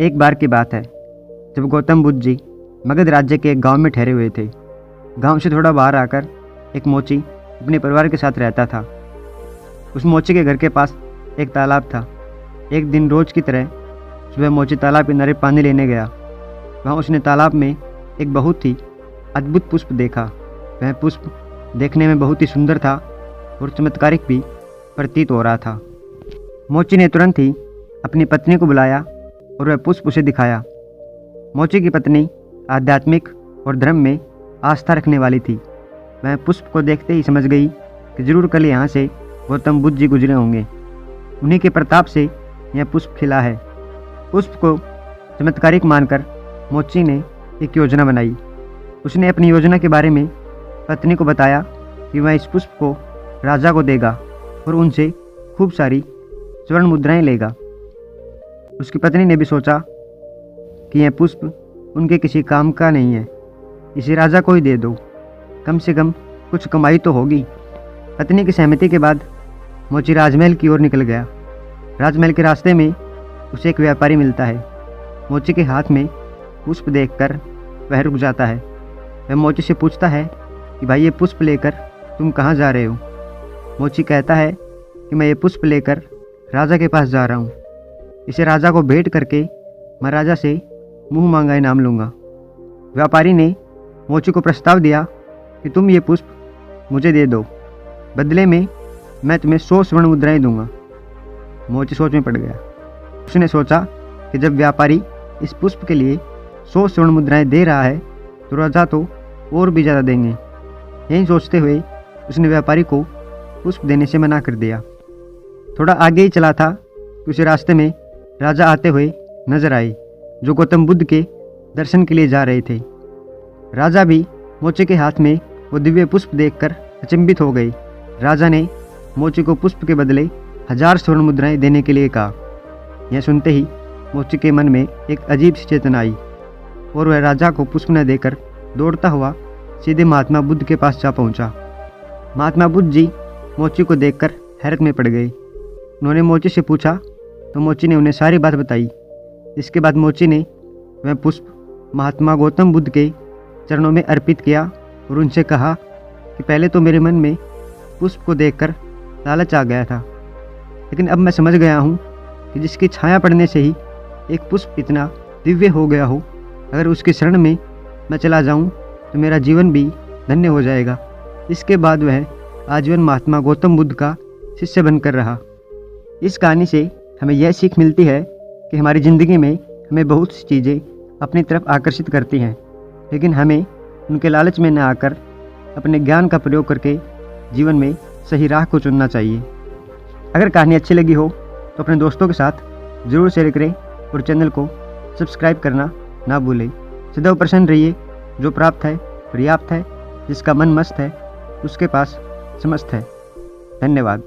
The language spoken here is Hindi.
एक बार की बात है जब गौतम बुद्ध जी मगध राज्य के एक गांव में ठहरे हुए थे। गांव से थोड़ा बाहर आकर एक मोची अपने परिवार के साथ रहता था। उस मोची के घर के पास एक तालाब था। एक दिन रोज की तरह सुबह मोची तालाब किनारे पानी लेने गया। वहाँ उसने तालाब में एक बहुत ही अद्भुत पुष्प देखा। वह पुष्प देखने में बहुत ही सुंदर था और चमत्कारिक भी प्रतीत हो रहा था। मोची ने तुरंत ही अपनी पत्नी को बुलाया और वह पुष्प उसे दिखाया। मोची की पत्नी आध्यात्मिक और धर्म में आस्था रखने वाली थी। वह पुष्प को देखते ही समझ गई कि जरूर कल यहाँ से गौतम बुद्ध जी गुजरे होंगे। उन्हीं के प्रताप से यह पुष्प खिला है। पुष्प को चमत्कारिक मानकर मोची ने एक योजना बनाई। उसने अपनी योजना के बारे में पत्नी को बताया कि वह इस पुष्प को राजा को देगा और उनसे खूब सारी स्वर्ण मुद्राएं लेगा। उसकी पत्नी ने भी सोचा कि यह पुष्प उनके किसी काम का नहीं है, इसे राजा को ही दे दो, कम से कम कुछ कमाई तो होगी। पत्नी की सहमति के बाद मोची राजमहल की ओर निकल गया। राजमहल के रास्ते में उसे एक व्यापारी मिलता है। मोची के हाथ में पुष्प देखकर वह रुक जाता है। वह मोची से पूछता है कि भाई ये पुष्प लेकर तुम कहाँ जा रहे हो। मोची कहता है कि मैं ये पुष्प लेकर राजा के पास जा रहा हूँ। इसे राजा को भेंट करके मैं राजा से मुँह मांगा इनाम लूँगा। व्यापारी ने मोची को प्रस्ताव दिया कि तुम ये पुष्प मुझे दे दो, बदले में मैं तुम्हें 100 स्वर्ण मुद्राएं दूंगा। मोची सोच में पड़ गया। उसने सोचा कि जब व्यापारी इस पुष्प के लिए 100 स्वर्ण मुद्राएं दे रहा है तो राजा तो और भी ज़्यादा देंगे। यही सोचते हुए उसने व्यापारी को पुष्प देने से मना कर दिया। थोड़ा आगे ही चला था कि उसे रास्ते में राजा आते हुए नजर आए जो गौतम बुद्ध के दर्शन के लिए जा रहे थे। राजा भी मोची के हाथ में वो दिव्य पुष्प देखकर अचंभित हो गए। राजा ने मोची को पुष्प के बदले 1000 स्वर्ण मुद्राएं देने के लिए कहा। यह सुनते ही मोची के मन में एक अजीब सी चेतना आई और वह राजा को पुष्प न देकर दौड़ता हुआ सीधे महात्मा बुद्ध के पास जा पहुंचा। महात्मा बुद्ध जी मोची को देखकर हैरत में पड़ गए। उन्होंने मोची से पूछा तो मोची ने उन्हें सारी बात बताई। इसके बाद मोची ने वह पुष्प महात्मा गौतम बुद्ध के चरणों में अर्पित किया और उनसे कहा कि पहले तो मेरे मन में पुष्प को देखकर लालच आ गया था, लेकिन अब मैं समझ गया हूँ कि जिसकी छाया पड़ने से ही एक पुष्प इतना दिव्य हो गया हो, अगर उसकी शरण में मैं चला जाऊँ तो मेरा जीवन भी धन्य हो जाएगा। इसके बाद वह आजीवन महात्मा गौतम बुद्ध का शिष्य बनकर रहा। इस कहानी से हमें यह सीख मिलती है कि हमारी ज़िंदगी में हमें बहुत सी चीज़ें अपनी तरफ आकर्षित करती हैं, लेकिन हमें उनके लालच में न आकर अपने ज्ञान का प्रयोग करके जीवन में सही राह को चुनना चाहिए। अगर कहानी अच्छी लगी हो तो अपने दोस्तों के साथ ज़रूर शेयर करें और चैनल को सब्सक्राइब करना ना भूलें। सदैव प्रसन्न रहिए। जो प्राप्त है पर्याप्त है, जिसका मन मस्त है उसके पास समस्त है। धन्यवाद।